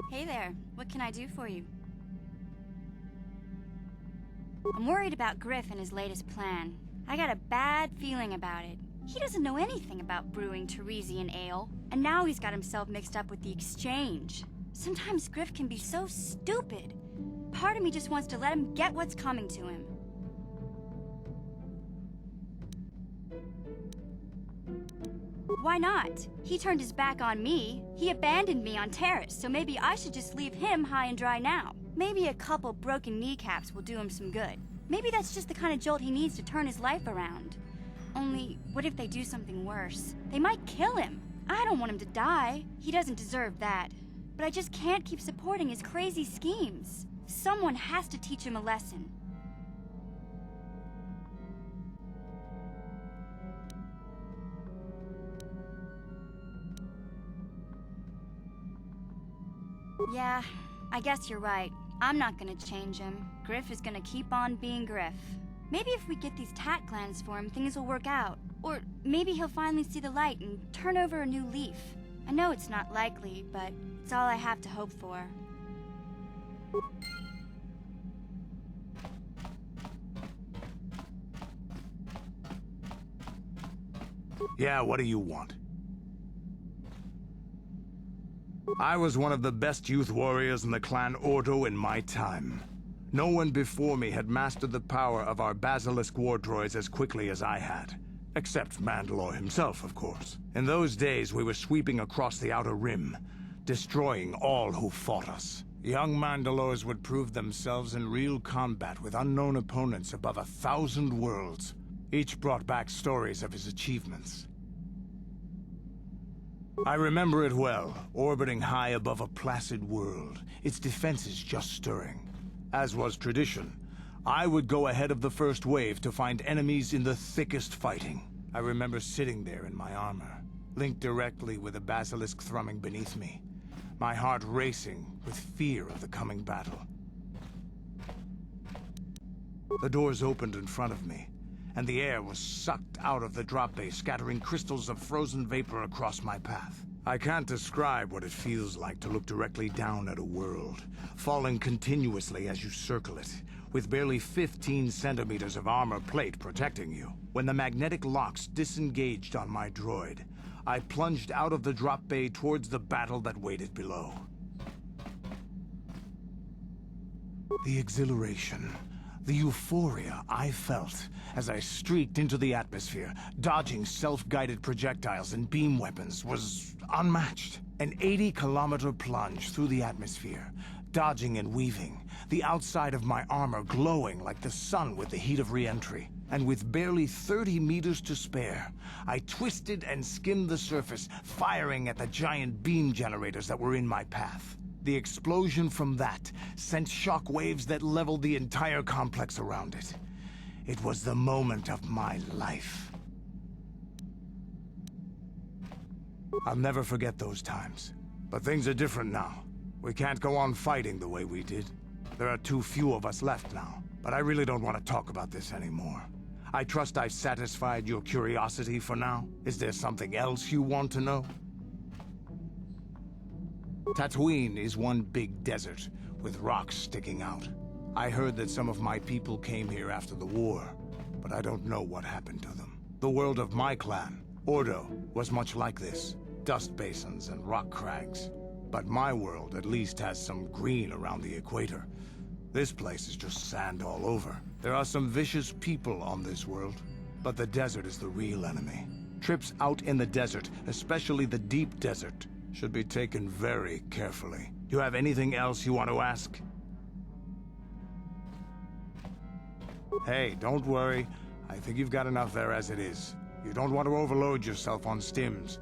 Hey there, what can I do for you? I'm worried about Griff and his latest plan. I got a bad feeling about it. He doesn't know anything about brewing Teresian ale, and now he's got himself mixed up with the exchange. Sometimes Griff can be so stupid. Part of me just wants to let him get what's coming to him. Why not? He turned his back on me. He abandoned me on Terrace, so maybe I should just leave him high and dry now. Maybe a couple broken kneecaps will do him some good. Maybe that's just the kind of jolt he needs to turn his life around. Only, what if they do something worse? They might kill him. I don't want him to die. He doesn't deserve that. But I just can't keep supporting his crazy schemes. Someone has to teach him a lesson. Yeah, I guess you're right. I'm not gonna change him. Griff is gonna keep on being Griff. Maybe if we get these tat glands for him, things will work out. Or maybe he'll finally see the light and turn over a new leaf. I know it's not likely, but it's all I have to hope for. Yeah, what do you want? I was one of the best youth warriors in the clan Ordo in my time. No one before me had mastered the power of our basilisk war droids as quickly as I had. Except Mandalore himself, of course. In those days, we were sweeping across the Outer Rim, destroying all who fought us. Young Mandalores would prove themselves in real combat with unknown opponents above 1,000 worlds. Each brought back stories of his achievements. I remember it well, orbiting high above a placid world, its defenses just stirring. As was tradition, I would go ahead of the first wave to find enemies in the thickest fighting. I remember sitting there in my armor, linked directly with a basilisk thrumming beneath me, my heart racing with fear of the coming battle. The doors opened in front of me, and the air was sucked out of the drop bay, scattering crystals of frozen vapor across my path. I can't describe what it feels like to look directly down at a world, falling continuously as you circle it, with barely 15 centimeters of armor plate protecting you. When the magnetic locks disengaged on my droid, I plunged out of the drop bay towards the battle that waited below. The exhilaration, the euphoria I felt as I streaked into the atmosphere, dodging self-guided projectiles and beam weapons, was unmatched. An 80-kilometer plunge through the atmosphere, dodging and weaving, the outside of my armor glowing like the sun with the heat of re-entry. And with barely 30 meters to spare, I twisted and skimmed the surface, firing at the giant beam generators that were in my path. The explosion from that sent shock waves that leveled the entire complex around it. It was the moment of my life. I'll never forget those times. But things are different now. We can't go on fighting the way we did. There are too few of us left now. But I really don't want to talk about this anymore. I trust I've satisfied your curiosity for now. Is there something else you want to know? Tatooine is one big desert, with rocks sticking out. I heard that some of my people came here after the war, but I don't know what happened to them. The world of my clan, Ordo, was much like this. Dust basins and rock crags. But my world at least has some green around the equator. This place is just sand all over. There are some vicious people on this world, but the desert is the real enemy. Trips out in the desert, especially the deep desert, should be taken very carefully. Do you have anything else you want to ask? Hey, don't worry. I think you've got enough there as it is. You don't want to overload yourself on stims.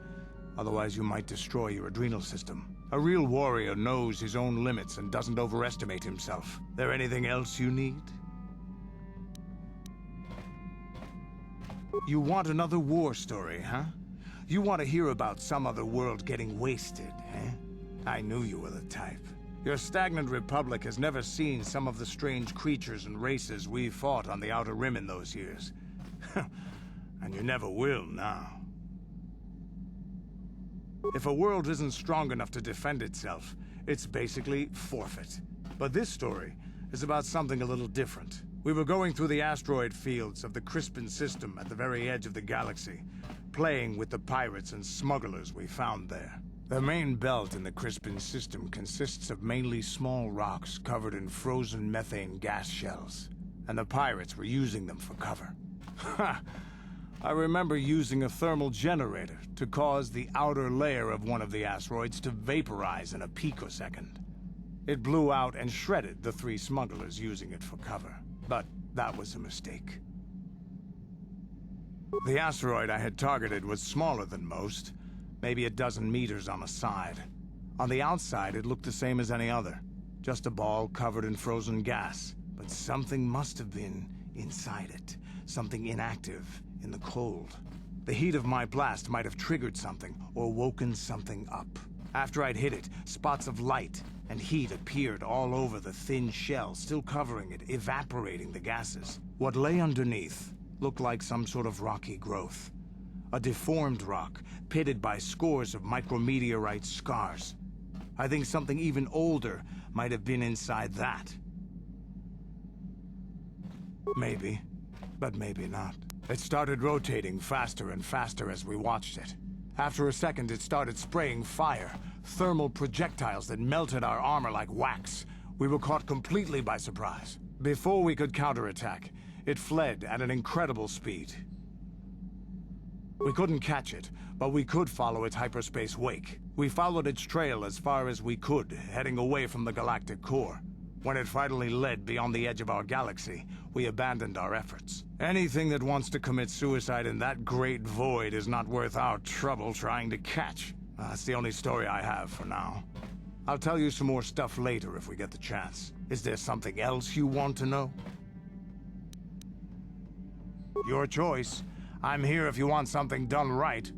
Otherwise, you might destroy your adrenal system. A real warrior knows his own limits and doesn't overestimate himself. There anything else you need? You want another war story, huh? You want to hear about some other world getting wasted, eh? I knew you were the type. Your stagnant republic has never seen some of the strange creatures and races we fought on the Outer Rim in those years. And you never will now. If a world isn't strong enough to defend itself, it's basically forfeit. But this story is about something a little different. We were going through the asteroid fields of the Crispin system at the very edge of the galaxy, playing with the pirates and smugglers we found there. The main belt in the Crispin system consists of mainly small rocks covered in frozen methane gas shells, and the pirates were using them for cover. Ha! I remember using a thermal generator to cause the outer layer of one of the asteroids to vaporize in a picosecond. It blew out and shredded the 3 smugglers using it for cover. But that was a mistake. The asteroid I had targeted was smaller than most, maybe a dozen meters on a side. On the outside, it looked the same as any other, just a ball covered in frozen gas. But something must have been inside it, something inactive in the cold. The heat of my blast might have triggered something or woken something up. After I'd hit it, spots of light and heat appeared all over the thin shell, still covering it, evaporating the gases. What lay underneath looked like some sort of rocky growth. A deformed rock, pitted by scores of micrometeorite scars. I think something even older might have been inside that. Maybe, but maybe not. It started rotating faster and faster as we watched it. After a second, it started spraying fire, thermal projectiles that melted our armor like wax. We were caught completely by surprise. Before we could counterattack, it fled at an incredible speed. We couldn't catch it, but we could follow its hyperspace wake. We followed its trail as far as we could, heading away from the galactic core. When it finally led beyond the edge of our galaxy, we abandoned our efforts. Anything that wants to commit suicide in that great void is not worth our trouble trying to catch. That's the only story I have for now. I'll tell you some more stuff later if we get the chance. Is there something else you want to know? Your choice. I'm here if you want something done right.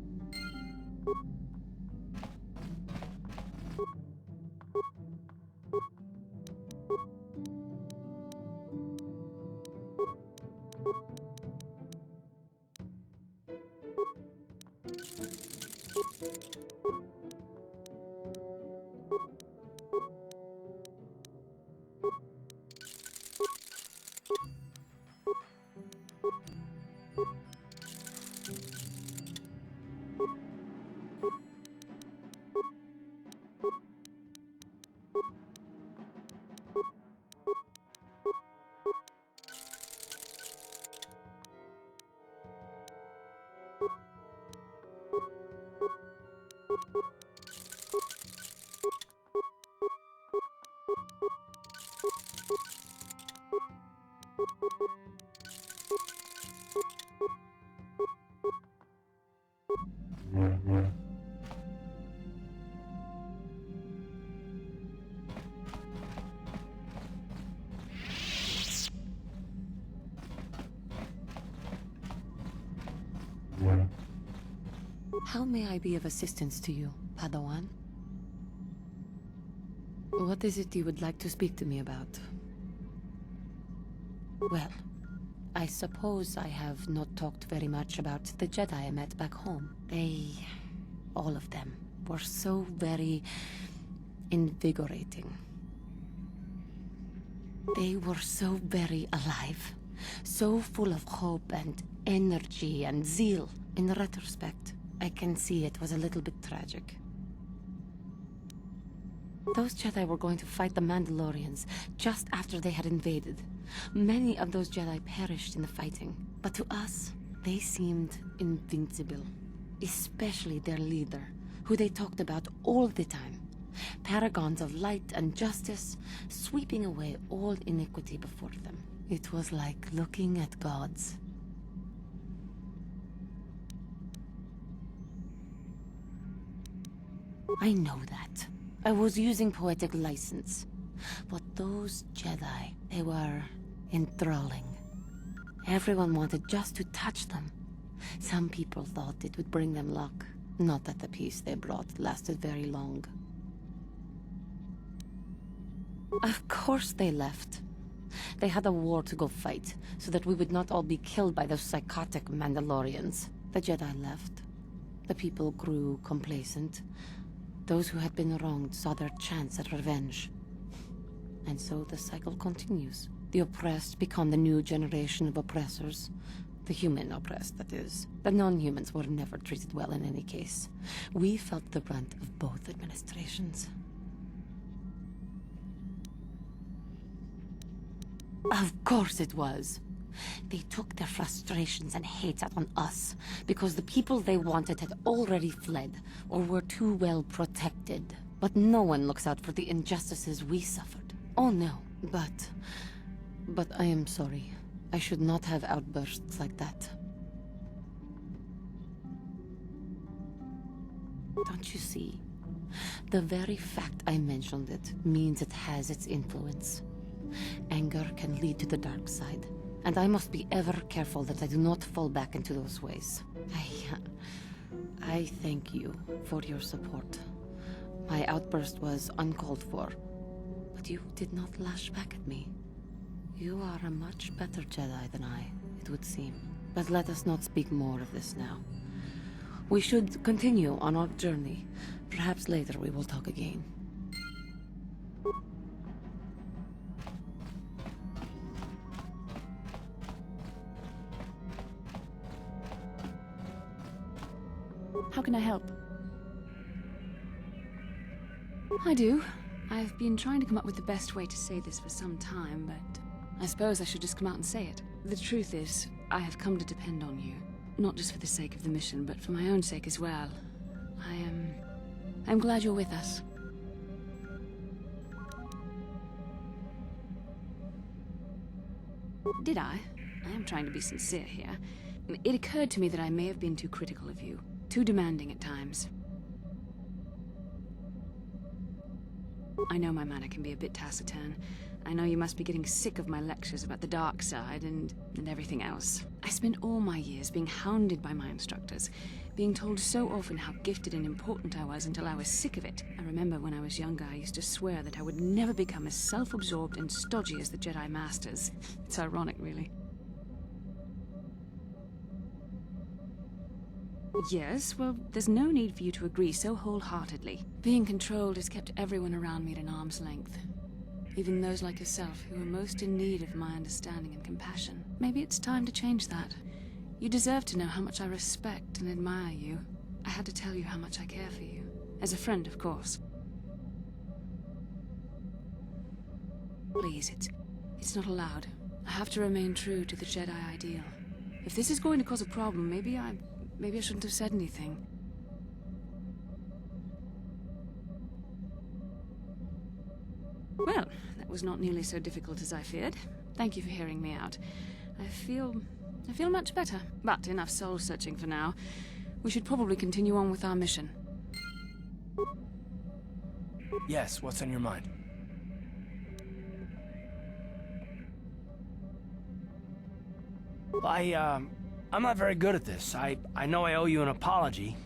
How may I be of assistance to you, Padawan? What is it you would like to speak to me about? Well, I suppose I have not talked very much about the Jedi I met back home. They, all of them, were so very invigorating. They were so very alive, so full of hope and energy and zeal. In retrospect, I can see it was a little bit tragic. Those Jedi were going to fight the Mandalorians just after they had invaded. Many of those Jedi perished in the fighting, but to us, they seemed invincible. Especially their leader, who they talked about all the time. Paragons of light and justice, sweeping away all iniquity before them. It was like looking at gods. I know that. I was using poetic license. But those Jedi, they were enthralling. Everyone wanted just to touch them. Some people thought it would bring them luck. Not that the peace they brought lasted very long. Of course they left. They had a war to go fight, so that we would not all be killed by those psychotic Mandalorians. The Jedi left. The people grew complacent. Those who had been wronged saw their chance at revenge. And so the cycle continues. The oppressed become the new generation of oppressors. The human oppressed, that is. The non-humans were never treated well in any case. We felt the brunt of both administrations. Of course it was. They took their frustrations and hate out on us, because the people they wanted had already fled, or were too well protected. But no one looks out for the injustices we suffered. Oh no, but I am sorry. I should not have outbursts like that. Don't you see? The very fact I mentioned it means it has its influence. Anger can lead to the dark side, and I must be ever careful that I do not fall back into those ways. I thank you for your support. My outburst was uncalled for, but you did not lash back at me. You are a much better Jedi than I, it would seem. But let us not speak more of this now. We should continue on our journey. Perhaps later we will talk again. How can I help? I do. I've been trying to come up with the best way to say this for some time, but I suppose I should just come out and say it. The truth is, I have come to depend on you. Not just for the sake of the mission, but for my own sake as well. I'm glad you're with us. Did I? I am trying to be sincere here. It occurred to me that I may have been too critical of you. Too demanding at times. I know my manner can be a bit taciturn. I know you must be getting sick of my lectures about the dark side and everything else. I spent all my years being hounded by my instructors, being told so often how gifted and important I was until I was sick of it. I remember when I was younger, I used to swear that I would never become as self-absorbed and stodgy as the Jedi Masters. It's ironic, really. Yes, well, there's no need for you to agree so wholeheartedly. Being controlled has kept everyone around me at an arm's length. Even those like yourself who are most in need of my understanding and compassion. Maybe it's time to change that. You deserve to know how much I respect and admire you. I had to tell you how much I care for you. As a friend, of course. Please, it's not allowed. I have to remain true to the Jedi ideal. If this is going to cause a problem, maybe I shouldn't have said anything. Well, that was not nearly so difficult as I feared. Thank you for hearing me out. I feel much better. But enough soul-searching for now. We should probably continue on with our mission. Yes, what's on your mind? I'm not very good at this. I know I owe you an apology.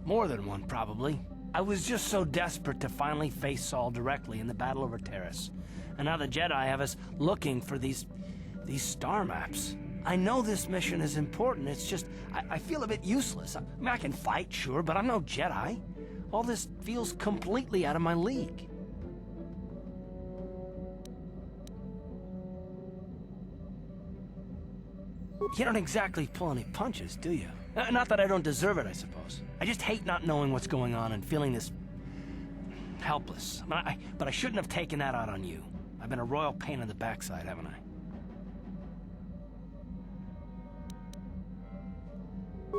More than one, probably. I was just so desperate to finally face Saul directly in the battle over Terrace. And now the Jedi have us looking for these star maps. I know this mission is important, it's just, I feel a bit useless. I mean, I can fight, sure, but I'm no Jedi. All this feels completely out of my league. You don't exactly pull any punches, do you? Not that I don't deserve it, I suppose. I just hate not knowing what's going on and feeling this helpless. But I shouldn't have taken that out on you. I've been a royal pain in the backside, haven't I?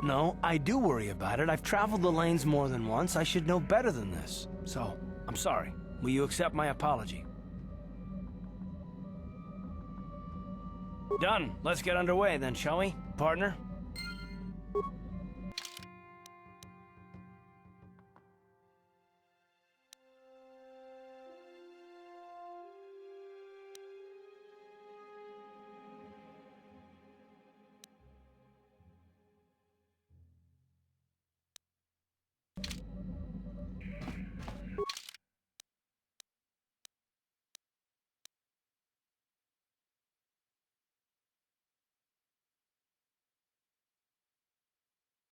No, I do worry about it. I've traveled the lanes more than once. I should know better than this. So, I'm sorry. Will you accept my apology? Done. Let's get underway then, shall we, partner?